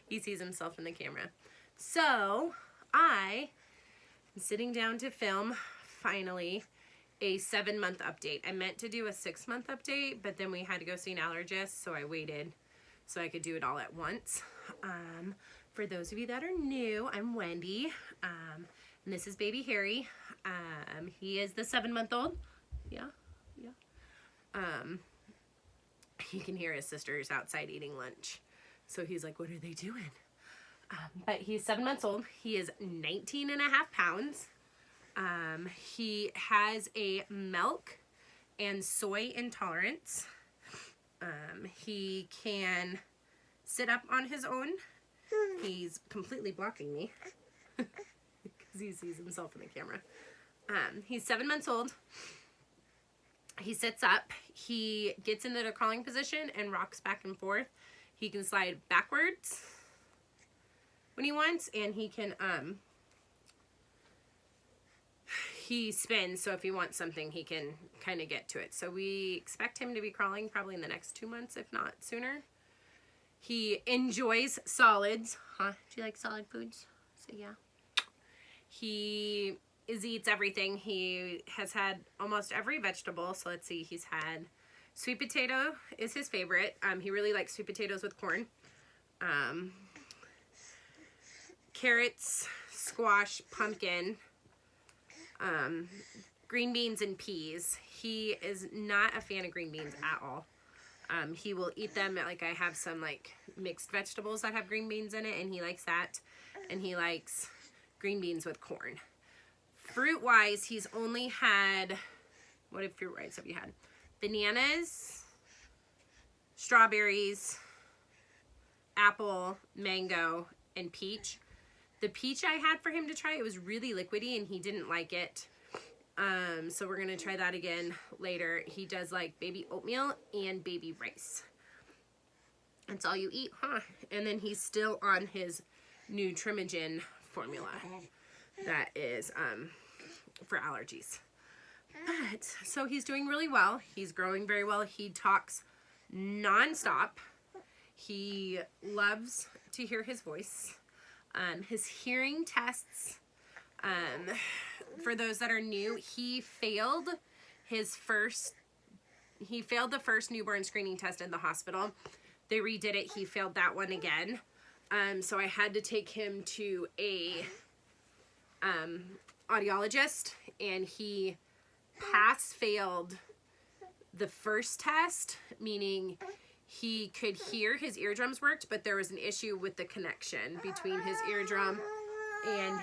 He sees himself in the camera. So I am sitting down to film, finally, a 7-month update. I meant to do a 6-month update, but then we had to go see an allergist, so I waited so I could do it all at once. For those of you that are new, I'm Wendy, and this is baby Harry. He is the 7-month-old. Yeah. You can hear his sisters outside eating lunch. So he's like, what are they doing? But he's 7 months old. He is 19 and a half pounds. He has a milk and soy intolerance. He can sit up on his own. He's completely blocking me because he sees himself in the camera. He's 7 months old. He sits up. He gets into the crawling position and rocks back and forth. He can slide backwards when he wants, and he can, he spins, so if he wants something, he can kind of get to it. So we expect him to be crawling probably in the next 2 months, if not sooner. He enjoys solids. Huh? Do you like solid foods? So yeah. He eats everything. He has had almost every vegetable. So let's see. He's had sweet potato is his favorite. He really likes sweet potatoes with corn. Carrots, squash, pumpkin, green beans, and peas. He is not a fan of green beans at all. He will eat them, like I have some like mixed vegetables that have green beans in it, and he likes that. And he likes green beans with corn. Fruit-wise, he's only had, what fruit-wise have you had? Bananas, strawberries, apple, mango, and peach. The peach I had for him to try, it was really liquidy and he didn't like it. So we're going to try that again later. He does like baby oatmeal and baby rice. That's all you eat, huh? And then he's still on his new Trimogen formula that is for allergies. But, so he's doing really well. He's growing very well. He talks nonstop. He loves to hear his voice. His hearing tests, for those that are new, he failed the first newborn screening test in the hospital. They redid it. He failed that one again. So I had to take him to a audiologist, and he pass-failed the first test, meaning he could hear, his eardrums worked, but there was an issue with the connection between his eardrum and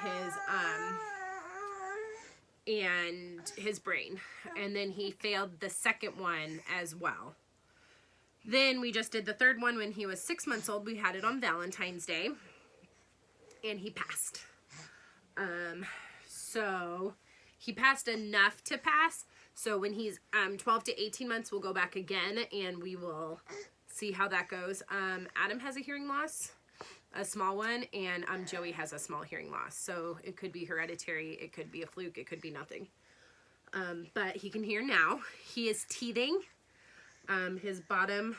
his brain. And then he failed the second one as well. Then we just did the third one when he was 6 months old. We had it on Valentine's Day, and he passed. So he passed enough to pass. So when he's 12 to 18 months, we'll go back again, and we will see how that goes. Adam has a hearing loss, a small one, and Joey has a small hearing loss. So it could be hereditary, it could be a fluke, it could be nothing. But he can hear now. He is teething. His bottom,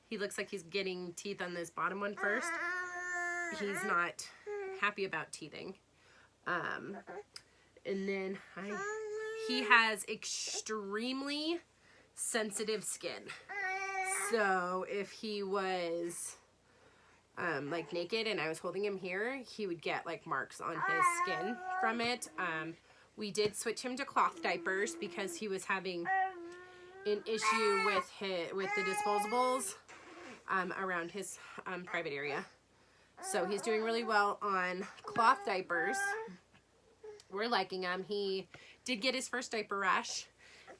he looks like he's getting teeth on this bottom one first. He's not happy about teething. And then he has extremely sensitive skin. So if he was like naked and I was holding him here, he would get like marks on his skin from it. We did switch him to cloth diapers because he was having an issue with the disposables around his private area. So he's doing really well on cloth diapers. We're liking him. He did get his first diaper rash,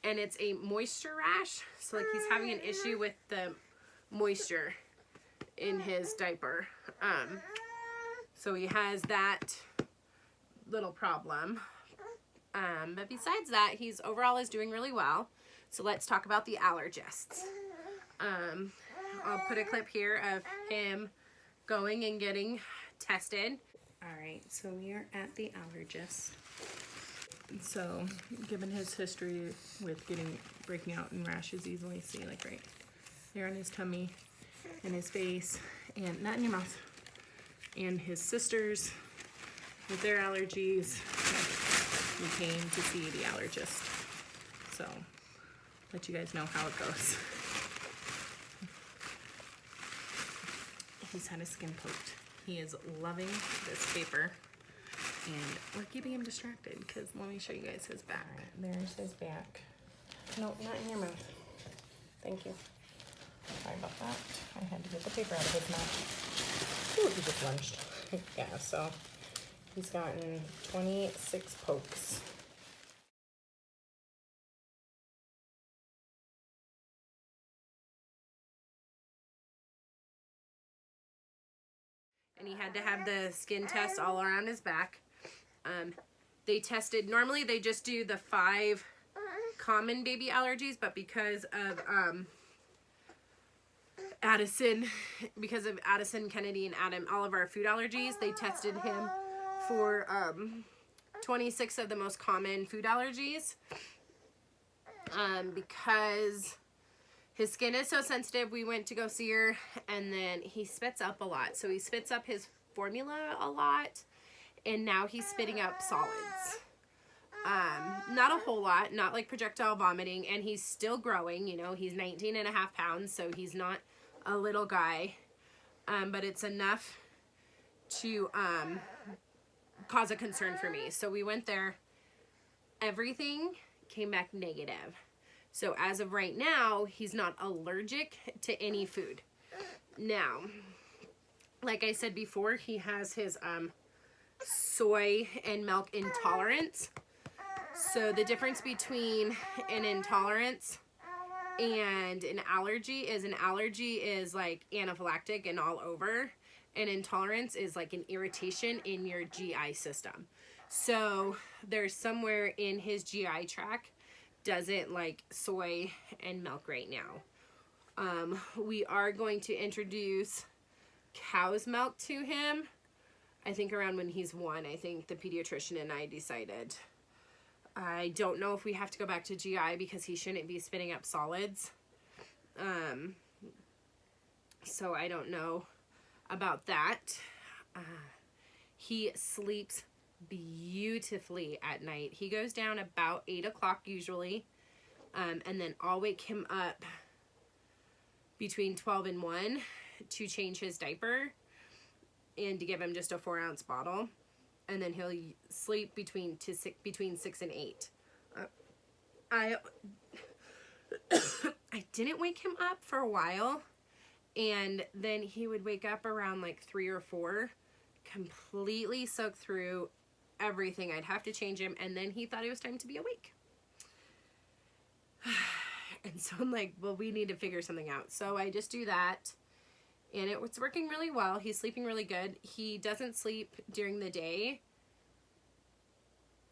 and it's a moisture rash. So like he's having an issue with the moisture in his diaper. So he has that little problem. But besides that, he's overall is doing really well. So let's talk about the allergists. I'll put a clip here of him going and getting tested. All right, so we are at the allergist. So, given his history with breaking out in rashes easily, see like right there on his tummy and his face, and not in your mouth, and his sisters with their allergies. We came to see the allergist. So, let you guys know how it goes. He's had his skin poked. He is loving this paper. And we're keeping him distracted because let me show you guys his back. There's his back. No, not in your mouth. Thank you. Sorry about that. I had to get the paper out of his mouth. Ooh, he just lunged. Yeah, so he's gotten 26 pokes. And he had to have the skin test all around his back. They tested, normally they just do the 5 common baby allergies, but because of Addison, Kennedy, and Adam, all of our food allergies, they tested him for 26 of the most common food allergies. Because his skin is so sensitive, we went to go see her, and then he spits up a lot. So he spits up his formula a lot, and now he's spitting up solids. Not a whole lot, not like projectile vomiting, and he's still growing, you know, he's 19.5 pounds, so he's not a little guy, but it's enough to cause a concern for me. So we went there, everything came back negative. So as of right now, he's not allergic to any food. Now, like I said before, he has his soy and milk intolerance. So the difference between an intolerance and an allergy is like anaphylactic and all over. An intolerance is like an irritation in your GI system. So there's somewhere in his GI tract doesn't like soy and milk right now. We are going to introduce cow's milk to him. I think around when he's 1, I think the pediatrician and I decided. I don't know if we have to go back to GI because he shouldn't be spitting up solids. So I don't know about that. He sleeps beautifully at night. He goes down about 8 o'clock usually. And then I'll wake him up between 12 and 1 to change his diaper and to give him just a 4-ounce bottle. And then he'll sleep between 6 and 8. I didn't wake him up for a while, and then he would wake up around like 3 or 4, completely soaked through everything. I'd have to change him, and then he thought it was time to be awake. And so I'm like, well, we need to figure something out. So I just do that, and it's working really well. He's sleeping really good. He doesn't sleep during the day,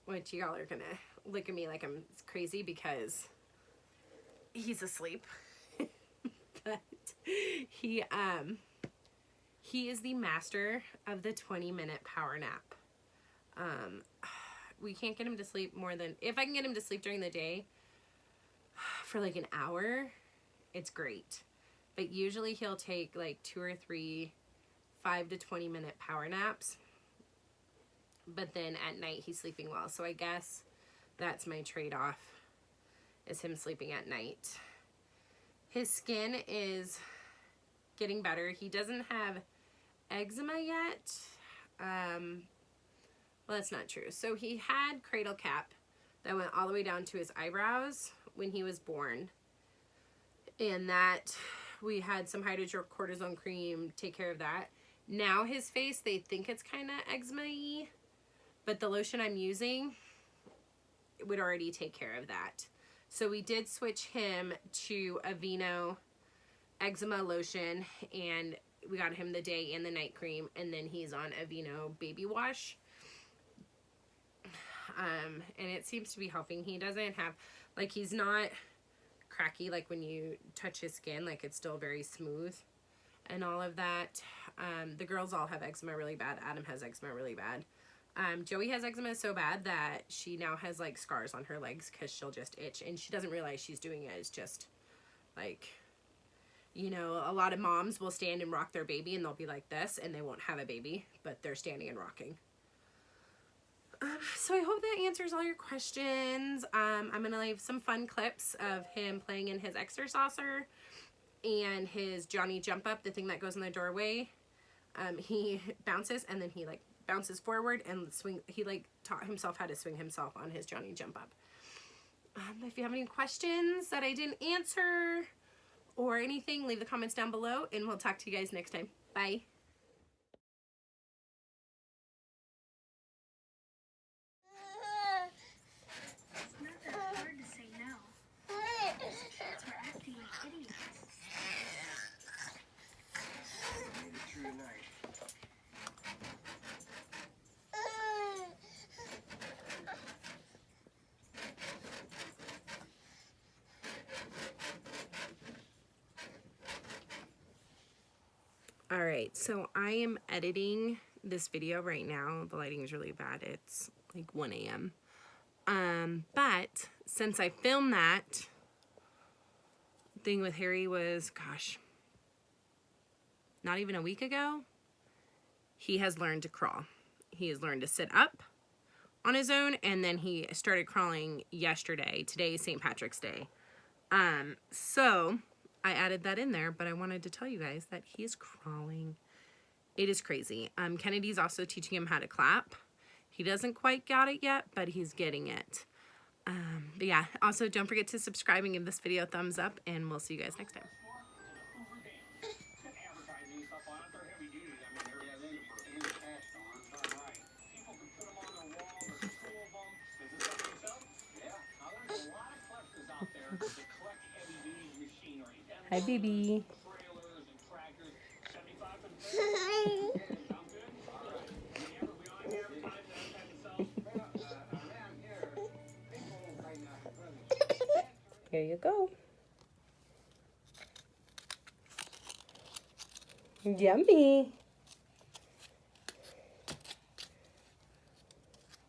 which y'all are gonna look at me like I'm crazy because he's asleep. But he is the master of the 20-minute power nap. We can't get him to sleep more than, if I can get him to sleep during the day for like an hour, it's great. But usually he'll take like 2 or 3 5 to 20 minute power naps. But then at night he's sleeping well. So I guess that's my trade-off, is him sleeping at night. His skin is getting better. He doesn't have eczema yet. Well, that's not true. So he had cradle cap that went all the way down to his eyebrows when he was born. And that we had some hydrocortisone cream take care of that. Now his face, they think it's kind of eczema-y, but the lotion I'm using would already take care of that. So we did switch him to Aveeno eczema lotion, and we got him the day and the night cream, and then he's on Aveeno baby wash. And it seems to be helping. He doesn't have, like, he's not cracky like when you touch his skin, like it's still very smooth and all of that. The girls all have eczema really bad. Adam has eczema really bad. Joey has eczema so bad that she now has like scars on her legs because she'll just itch, and she doesn't realize she's doing it. It's just like You know, a lot of moms will stand and rock their baby and they'll be like this and they won't have a baby, but they're standing and rocking. So I hope that answers all your questions. I'm going to leave some fun clips of him playing in his extra saucer and his Johnny jump up, the thing that goes in the doorway. He bounces and then he like bounces forward and swing. He like taught himself how to swing himself on his Johnny jump up. If you have any questions that I didn't answer or anything, leave the comments down below and we'll talk to you guys next time. Bye. All right, so I am editing this video right now. The lighting is really bad. It's like 1 a.m. But since I filmed that thing with Harry was, gosh, not even a week ago, he has learned to crawl. He has learned to sit up on his own, and then he started crawling yesterday. Today is St. Patrick's Day. So I added that in there, but I wanted to tell you guys that he is crawling. It is crazy. Kennedy's also teaching him how to clap. He doesn't quite got it yet, but he's getting it. But yeah, also don't forget to subscribe and give this video a thumbs up, and we'll see you guys next time. Hi, baby. Here you go. Yummy.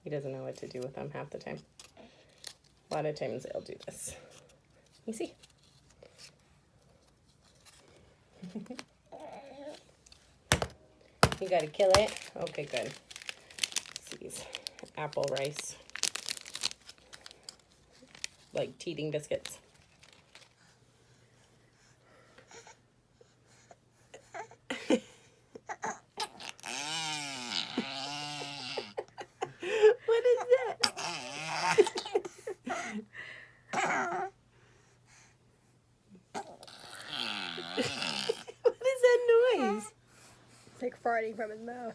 He doesn't know what to do with them half the time. A lot of times they'll do this. You see? You gotta kill it? Okay, good. These apple rice. Like teething biscuits. What is that? What is that noise? It's like farting from his mouth.